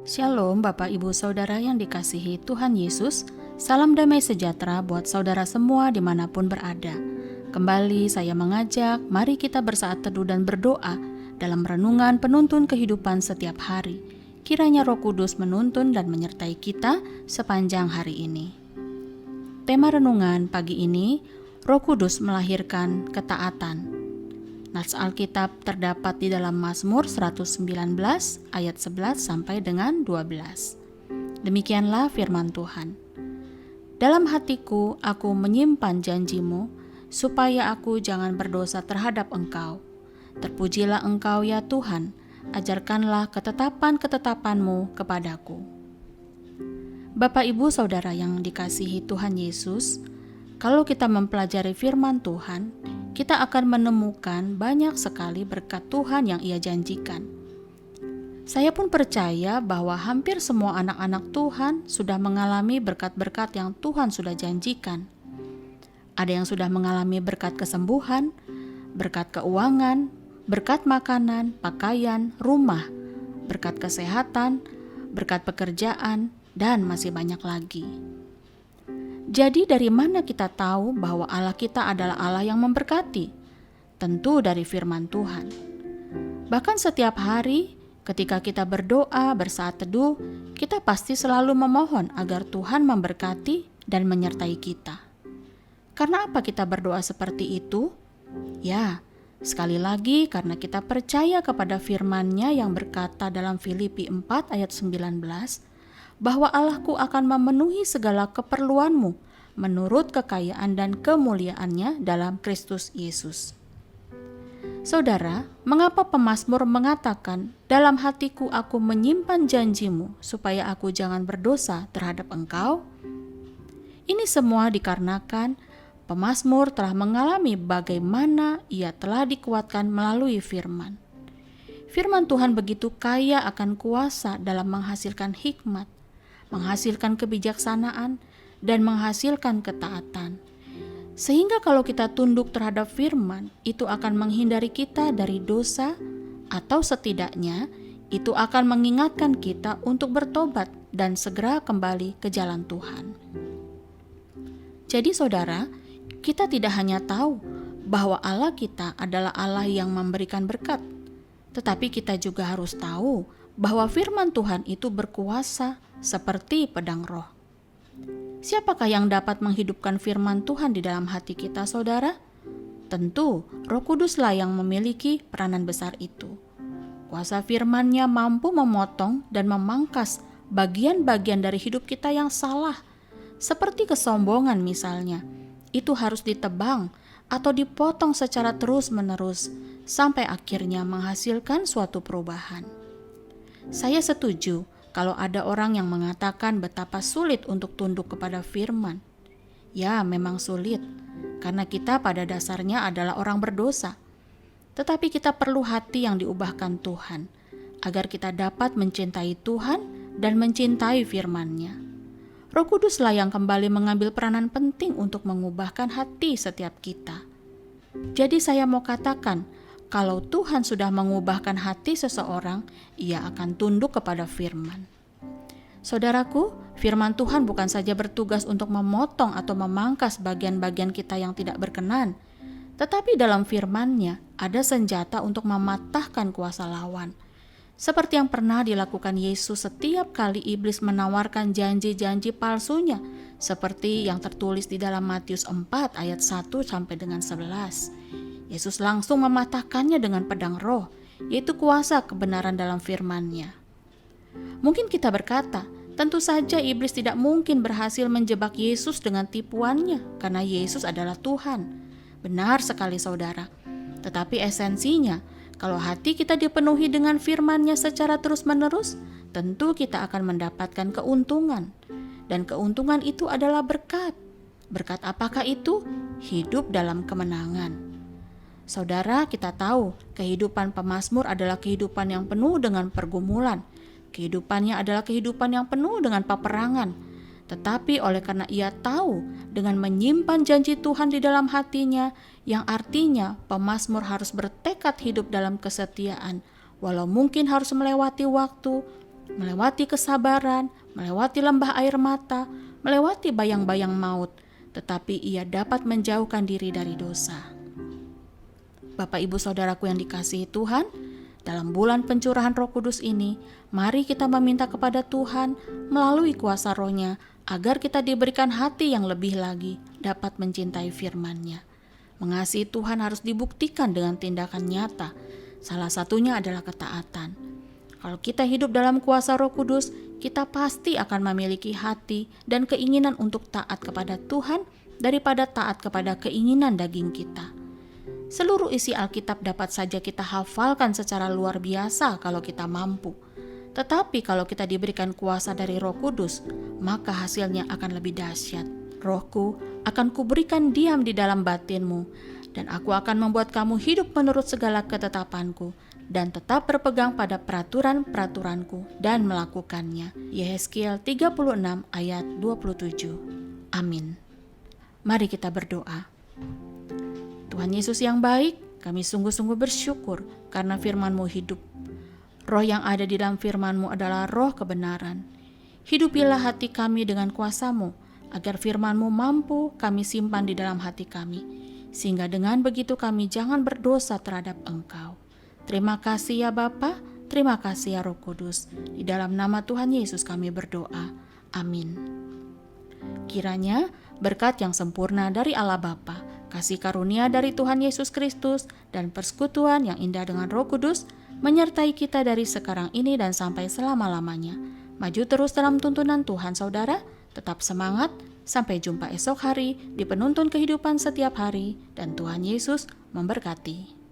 Shalom Bapak Ibu Saudara yang dikasihi Tuhan Yesus. Salam damai sejahtera buat saudara semua dimanapun berada. Kembali saya mengajak, mari kita bersaat teduh dan berdoa dalam renungan penuntun kehidupan setiap hari. Kiranya Roh Kudus menuntun dan menyertai kita sepanjang hari ini. Tema renungan pagi ini, Roh Kudus melahirkan ketaatan. Nats Alkitab terdapat di dalam Mazmur 119 ayat 11 sampai dengan 12. Demikianlah firman Tuhan. Dalam hatiku aku menyimpan janjimu, supaya aku jangan berdosa terhadap Engkau. Terpujilah Engkau ya Tuhan, ajarkanlah ketetapan-ketetapanmu kepadaku. Bapak Ibu Saudara yang dikasihi Tuhan Yesus, kalau kita mempelajari firman Tuhan, kita akan menemukan banyak sekali berkat Tuhan yang Ia janjikan. Saya pun percaya bahwa hampir semua anak-anak Tuhan sudah mengalami berkat-berkat yang Tuhan sudah janjikan. Ada yang sudah mengalami berkat kesembuhan, berkat keuangan, berkat makanan, pakaian, rumah, berkat kesehatan, berkat pekerjaan, dan masih banyak lagi. Jadi dari mana kita tahu bahwa Allah kita adalah Allah yang memberkati? Tentu dari firman Tuhan. Bahkan setiap hari ketika kita berdoa, bersaat teduh, kita pasti selalu memohon agar Tuhan memberkati dan menyertai kita. Karena apa kita berdoa seperti itu? Ya, sekali lagi karena kita percaya kepada firman-Nya yang berkata dalam Filipi 4 ayat 19, bahwa Allahku akan memenuhi segala keperluanmu menurut kekayaan dan kemuliaannya dalam Kristus Yesus. Saudara, mengapa pemazmur mengatakan, dalam hatiku aku menyimpan janjimu supaya aku jangan berdosa terhadap Engkau? Ini semua dikarenakan pemazmur telah mengalami bagaimana ia telah dikuatkan melalui firman. Firman Tuhan begitu kaya akan kuasa dalam menghasilkan hikmat, menghasilkan kebijaksanaan, dan menghasilkan ketaatan. Sehingga kalau kita tunduk terhadap firman, itu akan menghindari kita dari dosa, atau setidaknya itu akan mengingatkan kita untuk bertobat dan segera kembali ke jalan Tuhan. Jadi saudara, kita tidak hanya tahu bahwa Allah kita adalah Allah yang memberikan berkat, tetapi kita juga harus tahu bahwa firman Tuhan itu berkuasa seperti pedang roh. Siapakah yang dapat menghidupkan firman Tuhan di dalam hati kita, saudara? Tentu Roh Kuduslah yang memiliki peranan besar itu. Kuasa firman-Nya mampu memotong dan memangkas bagian-bagian dari hidup kita yang salah, seperti kesombongan misalnya. Itu harus ditebang atau dipotong secara terus-menerus sampai akhirnya menghasilkan suatu perubahan. Saya setuju kalau ada orang yang mengatakan betapa sulit untuk tunduk kepada firman. Ya, memang sulit, karena kita pada dasarnya adalah orang berdosa. Tetapi kita perlu hati yang diubahkan Tuhan, agar kita dapat mencintai Tuhan dan mencintai firman-Nya. Roh Kuduslah yang kembali mengambil peranan penting untuk mengubahkan hati setiap kita. Jadi saya mau katakan, kalau Tuhan sudah mengubahkan hati seseorang, Ia akan tunduk kepada firman. Saudaraku, firman Tuhan bukan saja bertugas untuk memotong atau memangkas bagian-bagian kita yang tidak berkenan, tetapi dalam firman-Nya ada senjata untuk mematahkan kuasa lawan. Seperti yang pernah dilakukan Yesus setiap kali iblis menawarkan janji-janji palsunya, seperti yang tertulis di dalam Matius 4 ayat 1 sampai dengan 11. Yesus langsung mematahkannya dengan pedang roh, yaitu kuasa kebenaran dalam firman-Nya. Mungkin kita berkata, tentu saja iblis tidak mungkin berhasil menjebak Yesus dengan tipuannya, karena Yesus adalah Tuhan. Benar sekali saudara. Tetapi esensinya, kalau hati kita dipenuhi dengan firman-Nya secara terus-menerus, tentu kita akan mendapatkan keuntungan. Dan keuntungan itu adalah berkat. Berkat apakah itu? Hidup dalam kemenangan. Saudara, kita tahu kehidupan pemazmur adalah kehidupan yang penuh dengan pergumulan. Kehidupannya adalah kehidupan yang penuh dengan peperangan. Tetapi oleh karena ia tahu dengan menyimpan janji Tuhan di dalam hatinya, yang artinya pemazmur harus bertekad hidup dalam kesetiaan, walau mungkin harus melewati waktu, melewati kesabaran, melewati lembah air mata, melewati bayang-bayang maut, tetapi ia dapat menjauhkan diri dari dosa. Bapak Ibu Saudaraku yang dikasihi Tuhan, dalam bulan pencurahan Roh Kudus ini, mari kita meminta kepada Tuhan melalui kuasa Roh-Nya agar kita diberikan hati yang lebih lagi dapat mencintai firman-Nya. Mengasihi Tuhan harus dibuktikan dengan tindakan nyata. Salah satunya adalah ketaatan. Kalau kita hidup dalam kuasa Roh Kudus, kita pasti akan memiliki hati dan keinginan untuk taat kepada Tuhan daripada taat kepada keinginan daging kita. Seluruh isi Alkitab dapat saja kita hafalkan secara luar biasa kalau kita mampu. Tetapi kalau kita diberikan kuasa dari Roh Kudus, maka hasilnya akan lebih dahsyat. Rohku akan kuberikan diam di dalam batinmu, dan aku akan membuat kamu hidup menurut segala ketetapanku, dan tetap berpegang pada peraturan-peraturanku dan melakukannya. Yehezkiel 36 ayat 27. Amin. Mari kita berdoa. Tuhan Yesus yang baik, kami sungguh-sungguh bersyukur karena firman-Mu hidup. Roh yang ada di dalam firman-Mu adalah roh kebenaran. Hidupilah hati kami dengan kuasa-Mu, agar firman-Mu mampu kami simpan di dalam hati kami, sehingga dengan begitu kami jangan berdosa terhadap Engkau. Terima kasih ya Bapa, terima kasih ya Roh Kudus. Di dalam nama Tuhan Yesus kami berdoa. Amin. Kiranya berkat yang sempurna dari Allah Bapa, kasih karunia dari Tuhan Yesus Kristus, dan persekutuan yang indah dengan Roh Kudus menyertai kita dari sekarang ini dan sampai selama-lamanya. Maju terus dalam tuntunan Tuhan saudara, tetap semangat, sampai jumpa esok hari di penuntun kehidupan setiap hari, dan Tuhan Yesus memberkati.